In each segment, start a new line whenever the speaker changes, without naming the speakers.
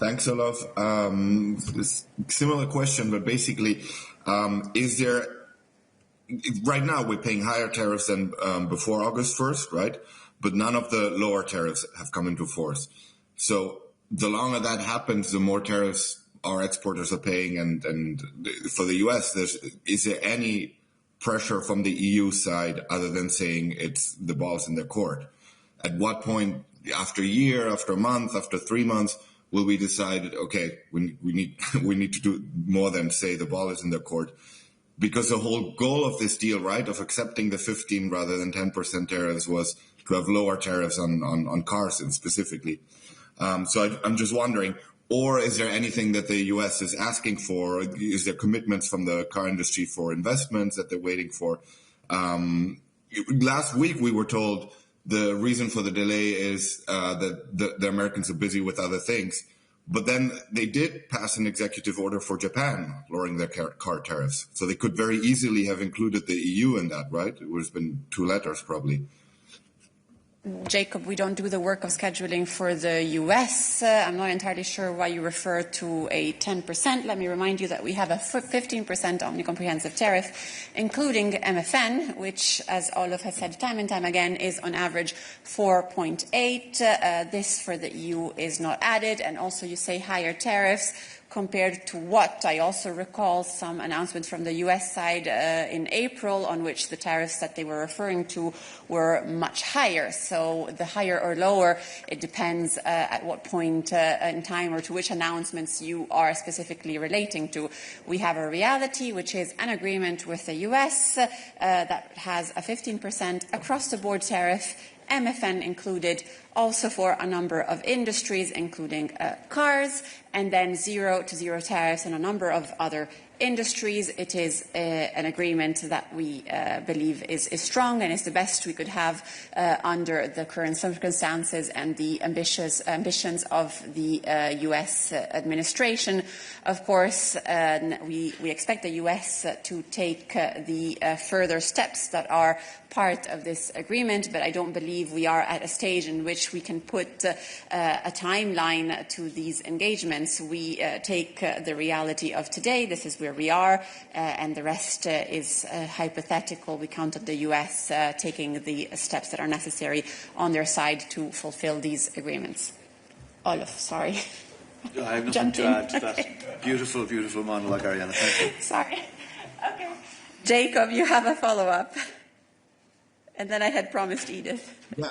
Thanks, Olaf. Similar question, but basically, is there, right now we're paying higher tariffs than before August 1st, right? But none of the lower tariffs have come into force. So the longer that happens, the more tariffs our exporters are paying. And for the US, is there any pressure from the EU side other than saying it's the ball's in their court? At what point, after a year, after a month, after 3 months, will we decide, okay, we need to do more than say the ball is in their court? Because the whole goal of this deal, right, of accepting the 15 rather than 10% tariffs was to have lower tariffs on cars specifically. So I'm just wondering, or is there anything that the US is asking for? Is there commitments from the car industry for investments that they're waiting for? Last week we were told the reason for the delay is that the Americans are busy with other things. But then they did pass an executive order for Japan lowering their car tariffs. So they could very easily have included the EU in that, right? It would have been 2 letters probably.
Jacob, we don't do the work of scheduling for the US. I'm not entirely sure why you refer to a 10%. Let me remind you that we have a 15% omni-comprehensive tariff, including MFN, which, as Olaf has said time and time again, is on average 4.8. This for the EU is not added. And also you say higher tariffs. Compared to what? I also recall some announcements from the US side in April on which the tariffs that they were referring to were much higher. So the higher or lower, it depends at what point in time or to which announcements you are specifically relating to. We have a reality, which is an agreement with the US that has a 15% across-the-board tariff, MFN included, also for a number of industries, including cars, and then 0 to 0 tariffs in a number of other industries. It is an agreement that we believe is strong and is the best we could have under the current circumstances and the ambitions of the US administration. Of course, we expect the US to take the further steps that are part of this agreement, but I don't believe we are at a stage in which we can put a timeline to these engagements. We take the reality of today. This is where we are, and the rest is hypothetical. We count on the US taking the steps that are necessary on their side to fulfill these agreements. Olaf, sorry.
I have nothing to add to that. Beautiful, beautiful monologue, Ariana. Thank you.
Sorry. Okay. Jacob, you have a follow-up. And then I had promised Edith.
Yeah,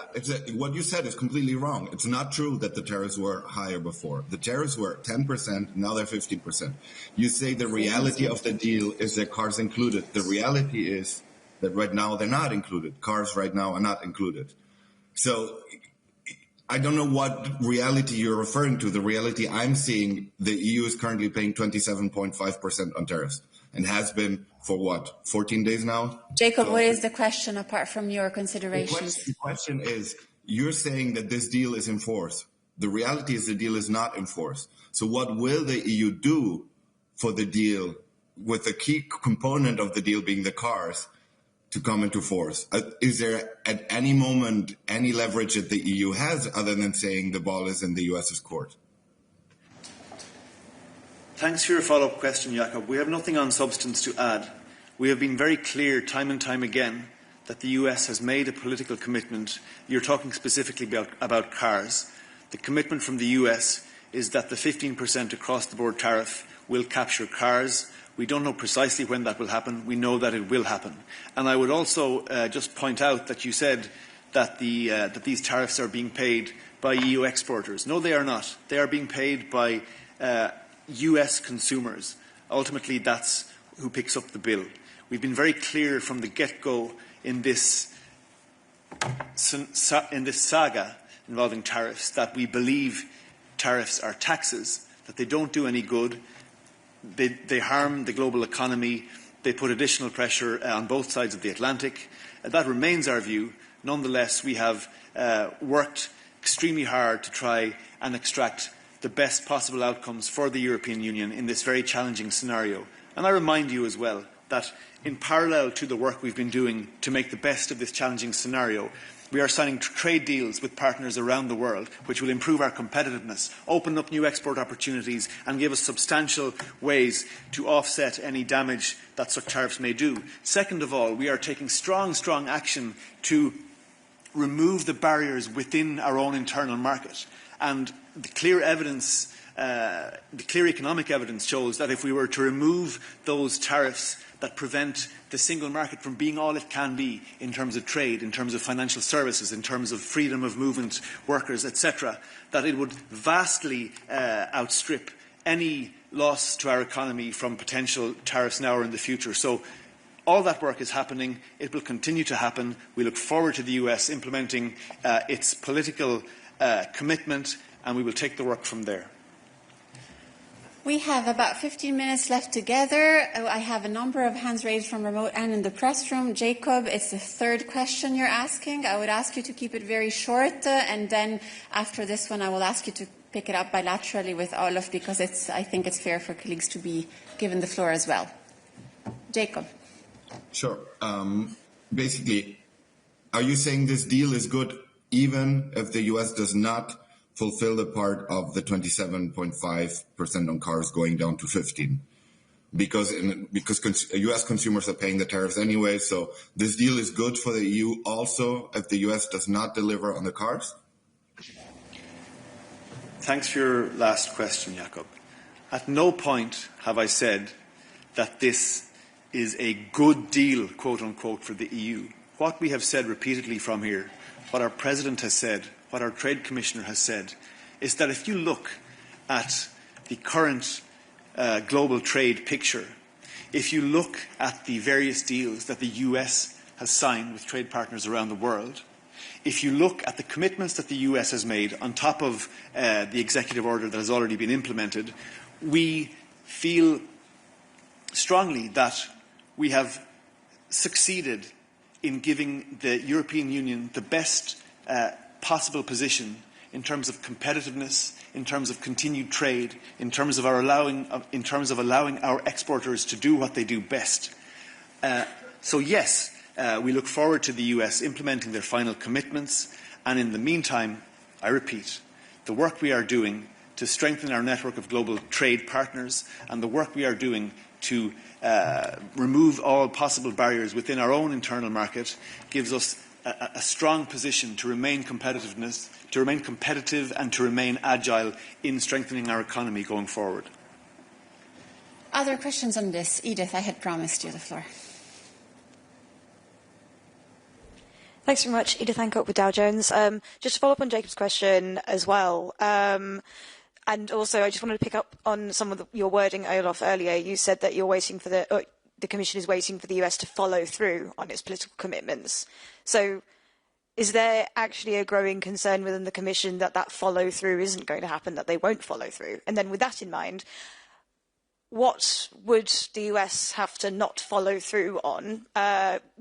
what you said is completely wrong. It's not true that the tariffs were higher before. The tariffs were 10%, now they're 15%. You say the reality of the deal is that cars included. The reality is that right now they're not included. Cars right now are not included. So I don't know what reality you're referring to. The reality I'm seeing, the EU is currently paying 27.5% on tariffs and has been for what, 14 days now?
Jacob, what is the question apart from your considerations?
The question is, you're saying that this deal is in force. The reality is the deal is not in force. So what will the EU do for the deal, with the key component of the deal being the cars, to come into force? Is there at any moment any leverage that the EU has other than saying the ball is in the US's court?
Thanks for your follow-up question, Jakob. We have nothing on substance to add. We have been very clear time and time again that the US has made a political commitment. You're talking specifically about cars. The commitment from the US is that the 15% across-the-board tariff will capture cars. We don't know precisely when that will happen. We know that it will happen. And I would also just point out that you said that these tariffs are being paid by EU exporters. No, they are not. They are being paid by US consumers. Ultimately, that's who picks up the bill. We've been very clear from the get-go in this saga involving tariffs that we believe tariffs are taxes, that they don't do any good, they harm the global economy, they put additional pressure on both sides of the Atlantic. That remains our view. Nonetheless, we have worked extremely hard to try and extract the best possible outcomes for the European Union in this very challenging scenario. And I remind you as well that in parallel to the work we've been doing to make the best of this challenging scenario, We are signing trade deals with partners around the world, which will improve our competitiveness, open up new export opportunities, and give us substantial ways to offset any damage that such tariffs may do. Second of all, we are taking strong action to remove the barriers within our own internal market. And the clear evidence, the clear economic evidence shows that if we were to remove those tariffs that prevent the single market from being all it can be in terms of trade, in terms of financial services, in terms of freedom of movement, workers, etc., that it would vastly outstrip any loss to our economy from potential tariffs now or in the future. So all that work is happening. It will continue to happen. We look forward to the US implementing its political commitment, and we will take the work from there.
We have about 15 minutes left together. I have a number of hands raised from remote and in the press room. Jacob, it's the third question you're asking. I would ask you to keep it very short, and then after this one, I will ask you to pick it up bilaterally with Olaf, because I think it's fair for colleagues to be given the floor as well. Jacob.
Sure. Basically, are you saying this deal is good even if the US does not fulfill the part of the 27.5% on cars going down to 15%? Because US consumers are paying the tariffs anyway, so this deal is good for the EU also if the US does not deliver on the cars?
Thanks for your last question, Jakob. At no point have I said that this is a good deal, quote unquote, for the EU. What we have said repeatedly from here, what our President has said, what our Trade Commissioner has said, is that if you look at the current global trade picture, if you look at the various deals that the US has signed with trade partners around the world, if you look at the commitments that the US has made on top of the executive order that has already been implemented, we feel strongly that we have succeeded in giving the European Union the best possible position in terms of competitiveness, in terms of continued trade, in terms of allowing our exporters to do what they do best. So yes, we look forward to the US implementing their final commitments, and in the meantime, I repeat, the work we are doing to strengthen our network of global trade partners and the work we are doing to remove all possible barriers within our own internal market gives us a strong position to remain competitive and to remain agile in strengthening our economy going forward.
Other questions on this? Edith, I had promised you the floor.
Thanks very much. Edith Hancock with Dow Jones. Just to follow up on Jacob's question as well, and also I just wanted to pick up on some of your wording, Olaf, earlier. You said that you're waiting for the Commission is waiting for the US to follow through on its political commitments. So is there actually a growing concern within the Commission that that follow-through isn't going to happen, that they won't follow through? And then with that in mind, what would the US have to not follow through on,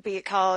be it cars,